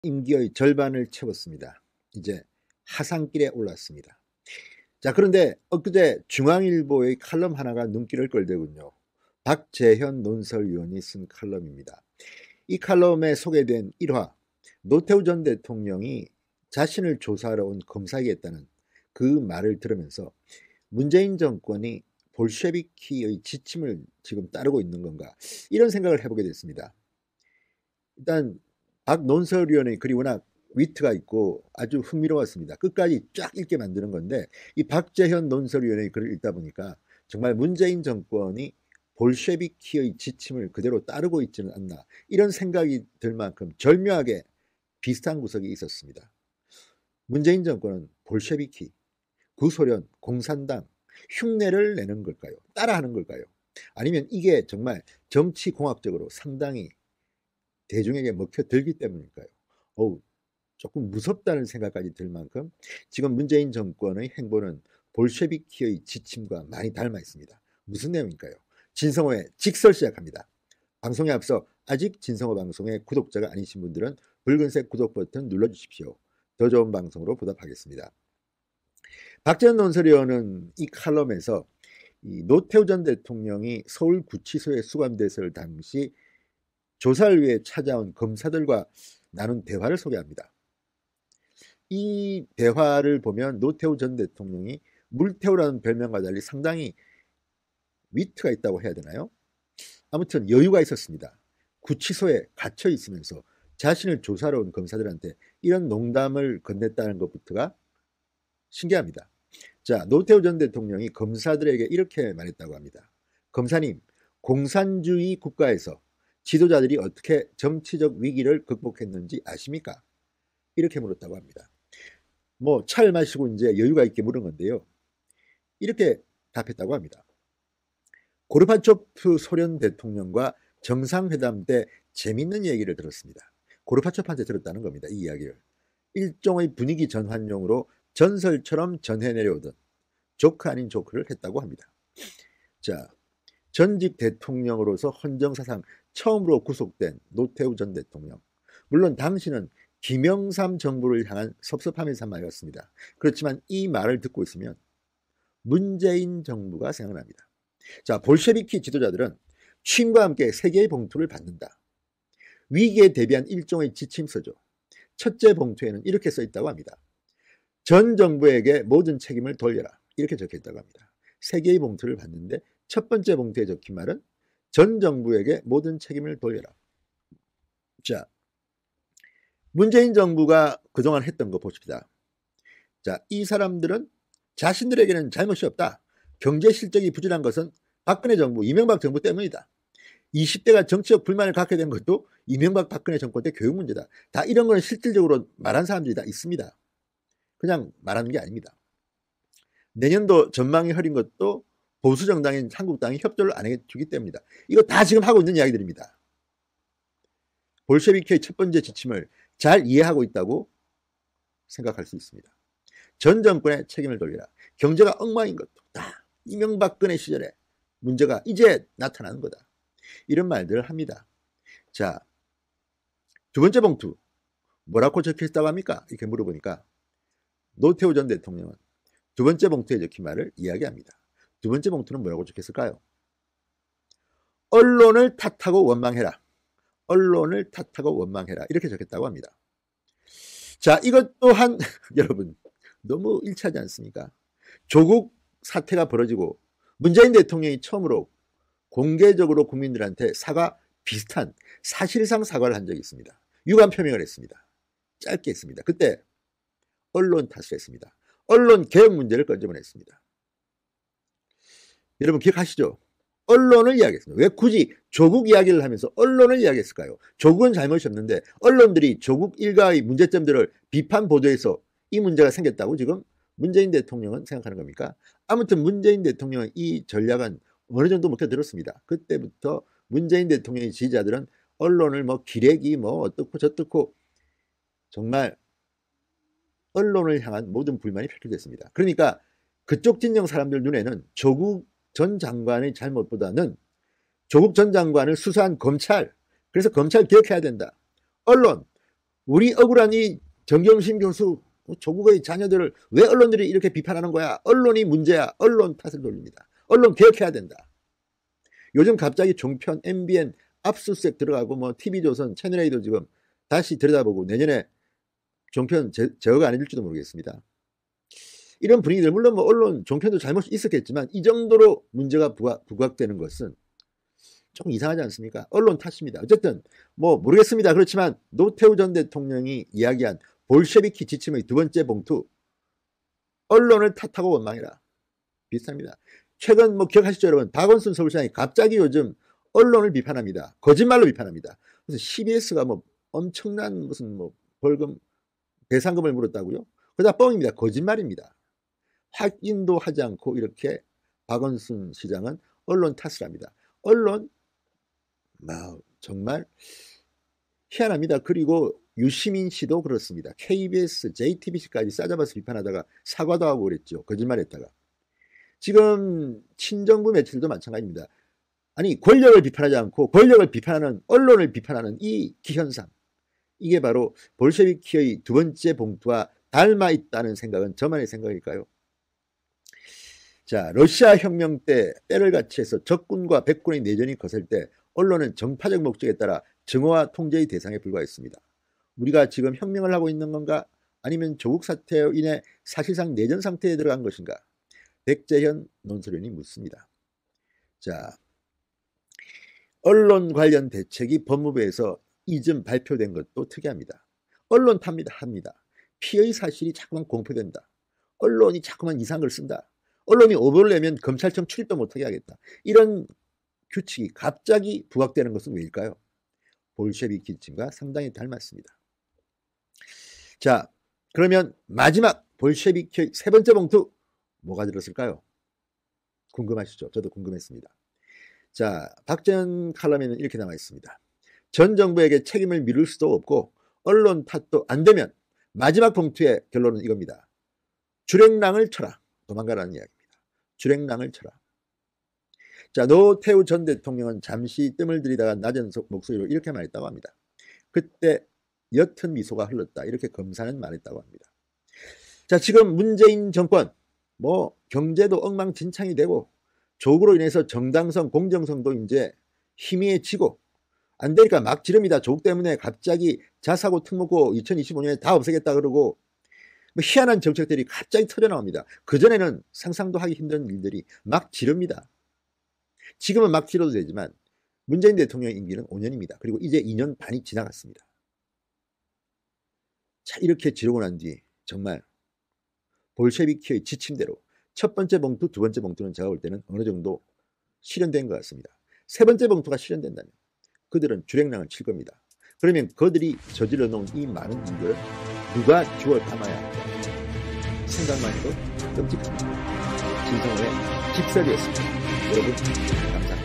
임기의 절반을 채웠습니다. 이제 하산길에 올랐습니다. 자, 그런데 엊그제 중앙일보의 칼럼 하나가 눈길을 끌더군요. 박재현 논설위원이 쓴 칼럼입니다. 이 칼럼에 소개된 1화, 노태우 전 대통령이 자신을 조사하러 온 검사에게 했다는 그 말을 들으면서 문재인 정권이 볼셰비키의 지침을 지금 따르고 있는 건가, 이런 생각을 해보게 됐습니다. 일단 박 논설위원의 글이 워낙 위트가 있고 아주 흥미로웠습니다. 끝까지 쫙 읽게 만드는 건데, 이 박재현 논설위원의 글을 읽다 보니까 정말 문재인 정권이 볼셰비키의 지침을 그대로 따르고 있지는 않나, 이런 생각이 들 만큼 절묘하게 비슷한 구석이 있었습니다. 문재인 정권은 볼셰비키, 구소련, 공산당 흉내를 내는 걸까요? 따라하는 걸까요? 아니면 이게 정말 정치공학적으로 상당히 대중에게 먹혀들기 때문일까요? 조금 무섭다는 생각까지 들 만큼 지금 문재인 정권의 행보는 볼셰비키의 지침과 많이 닮아 있습니다. 무슨 내용일까요? 진성호의 직설 시작합니다. 방송에 앞서 아직 진성호 방송의 구독자가 아니신 분들은 붉은색 구독 버튼 눌러주십시오. 더 좋은 방송으로 보답하겠습니다. 박재현 논설위원은 이 칼럼에서 이 노태우 전 대통령이 서울구치소에 수감됐을 당시 조사를 위해 찾아온 검사들과 나눈 대화를 소개합니다. 이 대화를 보면 노태우 전 대통령이 물태우라는 별명과 달리 상당히 위트가 있다고 해야 되나요? 아무튼 여유가 있었습니다. 구치소에 갇혀 있으면서 자신을 조사하러 온 검사들한테 이런 농담을 건넸다는 것부터가 신기합니다. 자, 노태우 전 대통령이 검사들에게 이렇게 말했다고 합니다. 검사님, 공산주의 국가에서 지도자들이 어떻게 정치적 위기를 극복했는지 아십니까? 이렇게 물었다고 합니다. 차를 마시고 이제 여유가 있게 물은 건데요. 이렇게 답했다고 합니다. 고르바초프 소련 대통령과 정상회담 때 재밌는 얘기를 들었습니다. 고르바초프한테 들었다는 겁니다. 이 이야기를. 일종의 분위기 전환용으로 전설처럼 전해 내려오던 조크 아닌 조크를 했다고 합니다. 자, 전직 대통령으로서 헌정사상 처음으로 구속된 노태우 전 대통령. 물론 당시는 김영삼 정부를 향한 섭섭함의 산말이었습니다. 그렇지만 이 말을 듣고 있으면 문재인 정부가 생각납니다. 자, 볼셰비키 지도자들은 취임과 함께 세 개의 봉투를 받는다. 위기에 대비한 일종의 지침서죠. 첫째 봉투에는 이렇게 써 있다고 합니다. 전 정부에게 모든 책임을 돌려라. 이렇게 적혀 있다고 합니다. 세 개의 봉투를 받는데 첫 번째 봉투에 적힌 말은 전 정부에게 모든 책임을 돌려라. 자, 문재인 정부가 그동안 했던 거 보십시다. 자, 이 사람들은 자신들에게는 잘못이 없다. 경제 실적이 부진한 것은 박근혜 정부, 이명박 정부 때문이다. 20대가 정치적 불만을 갖게 된 것도 이명박 박근혜 정권 때 교육 문제다. 다 이런 걸 실질적으로 말한 사람들이 다 있습니다. 그냥 말하는 게 아닙니다. 내년도 전망이 흐린 것도 보수 정당인 한국당이 협조를 안 해주기 때문이다. 이거 다 지금 하고 있는 이야기들입니다. 볼셰비키의 첫 번째 지침을 잘 이해하고 있다고 생각할 수 있습니다. 전 정권의 책임을 돌리라. 경제가 엉망인 것도 다 이명박근혜 시절에 문제가 이제 나타나는 거다. 이런 말들을 합니다. 자, 두 번째 봉투 뭐라고 적혀있다고 합니까? 이렇게 물어보니까 노태우 전 대통령은 두 번째 봉투에 적힌 말을 이야기합니다. 두 번째 봉투는 뭐라고 적혔을까요? 언론을 탓하고 원망해라. 언론을 탓하고 원망해라. 이렇게 적혔다고 합니다. 자, 이것 또한 여러분 너무 일치하지 않습니까? 조국 사태가 벌어지고 문재인 대통령이 처음으로 공개적으로 국민들한테 비슷한 사실상 사과를 한 적이 있습니다. 유감 표명을 했습니다. 짧게 했습니다. 그때 언론 탓을 했습니다. 언론 개혁 문제를 꺼내보냈습니다. 여러분 기억하시죠? 언론을 이야기했습니다. 왜 굳이 조국 이야기를 하면서 언론을 이야기했을까요? 조국은 잘못이 없는데 언론들이 조국 일가의 문제점들을 비판 보도해서 이 문제가 생겼다고 지금 문재인 대통령은 생각하는 겁니까? 아무튼 문재인 대통령은 이 전략은 어느 정도 먹혀들었습니다. 그때부터 문재인 대통령의 지지자들은 언론을 기레기 어떻고 저떻고 정말 언론을 향한 모든 불만이 표출됐습니다. 그러니까 그쪽 진영 사람들 눈에는 조국 전 장관의 잘못보다는 조국 전 장관을 수사한 검찰, 그래서 검찰 개혁해야 된다. 언론, 우리 억울한 이 정경심 교수, 조국의 자녀들을 왜 언론들이 이렇게 비판하는 거야? 언론이 문제야. 언론 탓을 돌립니다. 언론 개혁해야 된다. 요즘 갑자기 종편, MBN 압수수색 들어가고 뭐 TV조선, 채널A도 지금 다시 들여다보고 내년에 종편 제어가 안 해줄지도 모르겠습니다. 이런 분위기들, 물론 뭐 언론 종편도 잘못이 있었겠지만 이 정도로 문제가 부각되는 것은 좀 이상하지 않습니까? 언론 탓입니다. 어쨌든 뭐 모르겠습니다. 그렇지만 노태우 전 대통령이 이야기한 볼셰비키 지침의 두 번째 봉투, 언론을 탓하고 원망해라, 비슷합니다. 최근 뭐 기억하시죠 여러분? 박원순 서울시장이 갑자기 요즘 언론을 비판합니다. 거짓말로 비판합니다. 그래서 CBS가 뭐 엄청난 무슨 뭐 벌금 배상금을 물었다고요? 그다 뻥입니다. 거짓말입니다. 확인도 하지 않고 이렇게 박원순 시장은 언론 탓을 합니다. 언론 정말 희한합니다. 그리고 유시민 씨도 그렇습니다. KBS, JTBC까지 싸잡아서 비판하다가 사과도 하고 그랬죠. 거짓말했다가. 지금 친정부 매체들도 마찬가지입니다. 아니 권력을 비판하지 않고 권력을 비판하는, 언론을 비판하는 이 기현상, 이게 바로 볼셰비키의 두 번째 봉투와 닮아 있다는 생각은 저만의 생각일까요? 자, 러시아 혁명 때 때를 같이 해서 적군과 백군의 내전이 거셀 때 언론은 정파적 목적에 따라 정오와 통제의 대상에 불과했습니다. 우리가 지금 혁명을 하고 있는 건가? 아니면 조국 사태로 인해 사실상 내전 상태에 들어간 것인가? 백재현 논설위원이 묻습니다. 자, 언론 관련 대책이 법무부에서 이즘 발표된 것도 특이합니다. 언론 합니다. 피의 사실이 자꾸만 공표된다. 언론이 자꾸만 이상한 걸 쓴다. 언론이 오보를 내면 검찰청 출입도 못하게 하겠다. 이런 규칙이 갑자기 부각되는 것은 왜일까요? 볼셰비키 지침과 상당히 닮았습니다. 자, 그러면 마지막 볼셰비키의 세 번째 봉투 뭐가 들었을까요? 궁금하시죠? 저도 궁금했습니다. 자, 박재현 칼럼에는 이렇게 나와 있습니다. 전 정부에게 책임을 미룰 수도 없고 언론 탓도 안 되면 마지막 봉투의 결론은 이겁니다. 주랭랑을 쳐라. 도망가라는 이야기입니다. 주랭랑을 쳐라. 자, 노태우 전 대통령은 잠시 뜸을 들이다가 낮은 목소리로 이렇게 말했다고 합니다. 그때 옅은 미소가 흘렀다. 이렇게 검사는 말했다고 합니다. 자, 지금 문재인 정권 뭐 경제도 엉망진창이 되고 조국으로 인해서 정당성, 공정성도 이제 희미해지고 안 되니까 막 지릅니다. 조국 때문에 갑자기 자사고 특목고 2025년에 다 없애겠다 그러고 뭐 희한한 정책들이 갑자기 터져나옵니다. 그전에는 상상도 하기 힘든 일들이 막 지릅니다. 지금은 막 지러도 되지만 문재인 대통령 임기는 5년입니다. 그리고 이제 2년 반이 지나갔습니다. 자, 이렇게 지르고 난 뒤 정말 볼셰비키의 지침대로 첫 번째 봉투, 두 번째 봉투는 제가 볼 때는 어느 정도 실현된 것 같습니다. 세 번째 봉투가 실현된다면 그들은 주랭랑을 칠 겁니다. 그러면 그들이 저질러 놓은 이 많은 일들을 누가 주워 담아야 할까? 생각만 해도 끔찍합니다. 진성호의 집설이었습니다. 여러분 감사합니다.